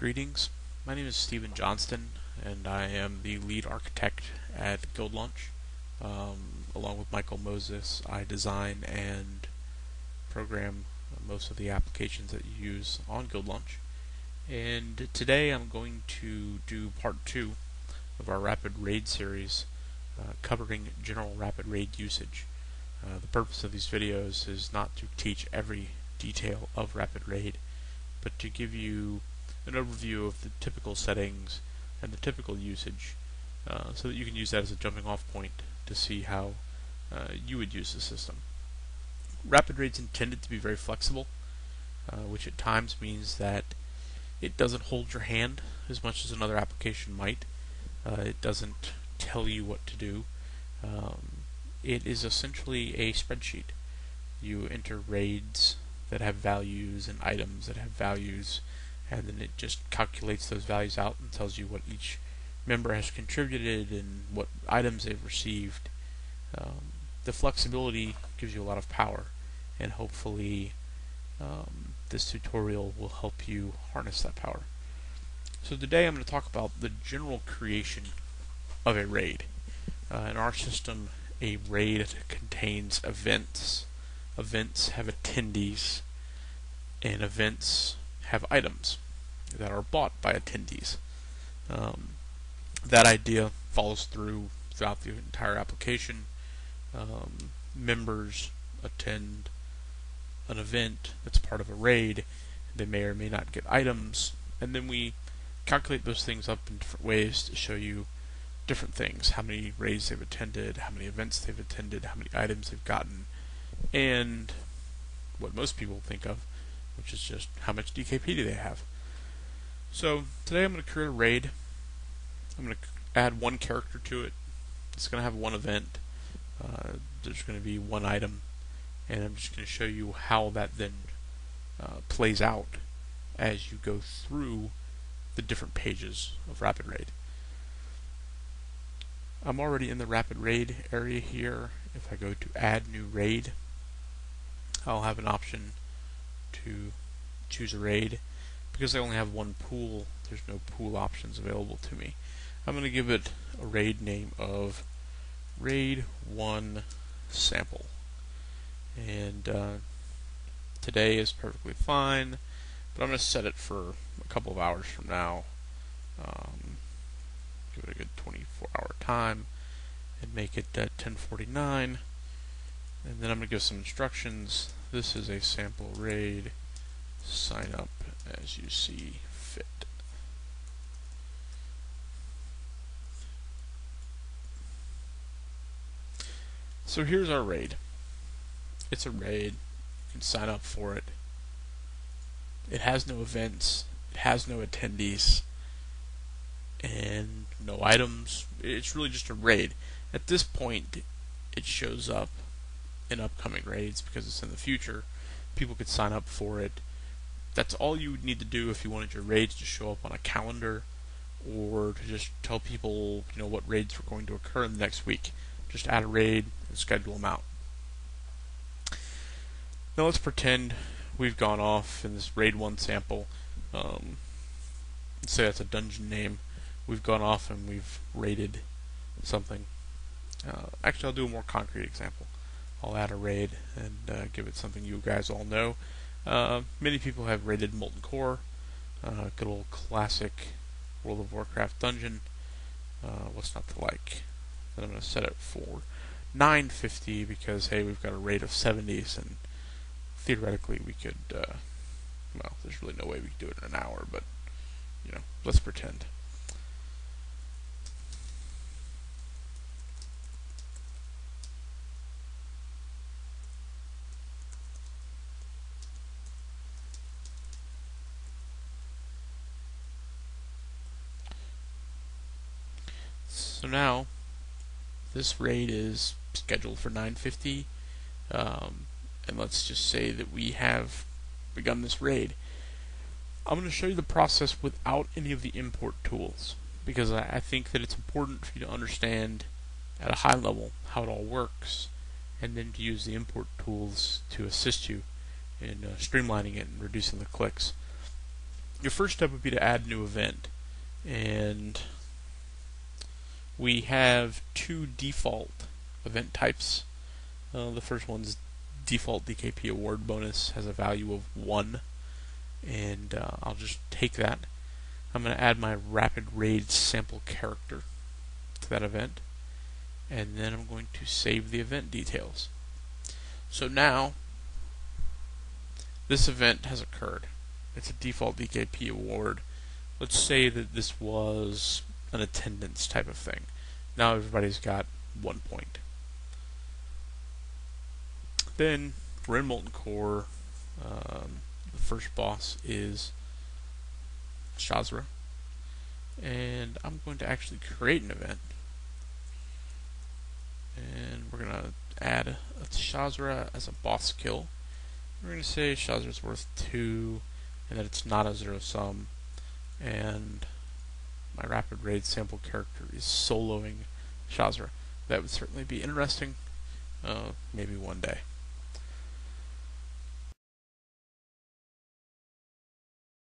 Greetings. My name is Stephen Johnston, and I am the lead architect at Guild Launch. Along with Michael Moses, I design and program most of the applications that you use on Guild Launch. And today I'm going to do part 2 of our Rapid Raid series, covering general Rapid Raid usage. The purpose of these videos is not to teach every detail of Rapid Raid, but to give you an overview of the typical settings and the typical usage, so that you can use that as a jumping off point to see how you would use the system. Rapid Raid's intended to be very flexible, which at times means that it doesn't hold your hand as much as another application might. It doesn't tell you what to do. It is essentially a spreadsheet. You enter raids that have values and items that have values, and then it just calculates those values out and tells you what each member has contributed and what items they've received. The flexibility gives you a lot of power, and hopefully this tutorial will help you harness that power. So today I'm going to talk about the general creation of a raid. In our system, a raid contains events. Events have attendees, and events have items that are bought by attendees. That idea follows throughout the entire application. Members attend an event that's part of a raid. They may or may not get items, and then we calculate those things up in different ways to show you different things: how many raids they've attended, how many events they've attended, how many items they've gotten, and what most people think of, which is just how much DKP do they have. So today I'm going to create a raid. I'm going to add one character to it. It's going to have one event. There's going to be one item, and I'm just going to show you how that then plays out as you go through the different pages of Rapid Raid. I'm already in the Rapid Raid area here. If I go to Add New Raid, I'll have an option to choose a raid. Because I only have one pool, there's no pool options available to me. I'm going to give it a raid name of Raid 1 Sample. And today is perfectly fine, but I'm going to set it for a couple of hours from now. Give it a good 24-hour time and make it 10:49. And then I'm going to give some instructions. This is a sample raid. Sign up as you see fit. So here's our raid. It's a raid. You can sign up for it. It has no events. It has no attendees. And no items. It's really just a raid. At this point, it shows up in upcoming raids because it's in the future. People could sign up for it. That's all you would need to do if you wanted your raids to show up on a calendar, or to just tell people, what raids were going to occur in the next week. Just add a raid and schedule them out. Now let's pretend we've gone off in this Raid 1 sample. Let's say that's a dungeon name. We've gone off and we've raided something. Actually, I'll do a more concrete example. I'll add a raid and give it something you guys all know. Many people have raided Molten Core, good old classic World of Warcraft dungeon. What's not to like? Then I'm going to set it for 950 because, hey, we've got a raid of 70s, and theoretically we could, well, there's really no way we could do it in an hour, but, let's pretend. So now, this raid is scheduled for 9:50, and let's just say that we have begun this raid. I'm going to show you the process without any of the import tools, because I think that it's important for you to understand at a high level how it all works, and then to use the import tools to assist you in streamlining it and reducing the clicks. your first step would be to add a new event, and we have two default event types. The first one's default DKP award bonus, has a value of 1, and I'll just take that. I'm going to add my rapid raid sample character to that event, and then I'm going to save the event details. So now this event has occurred. It's a default DKP award. Let's say that this was an attendance type of thing. Now everybody's got 1 point. Then we're in Molten Core. The first boss is Shazra, and I'm going to actually create an event, and we're going to add a Shazra as a boss kill. We're going to say Shazra's worth 2, and that it's not a zero sum, and my rapid raid sample character is soloing Shazra. That would certainly be interesting, maybe one day.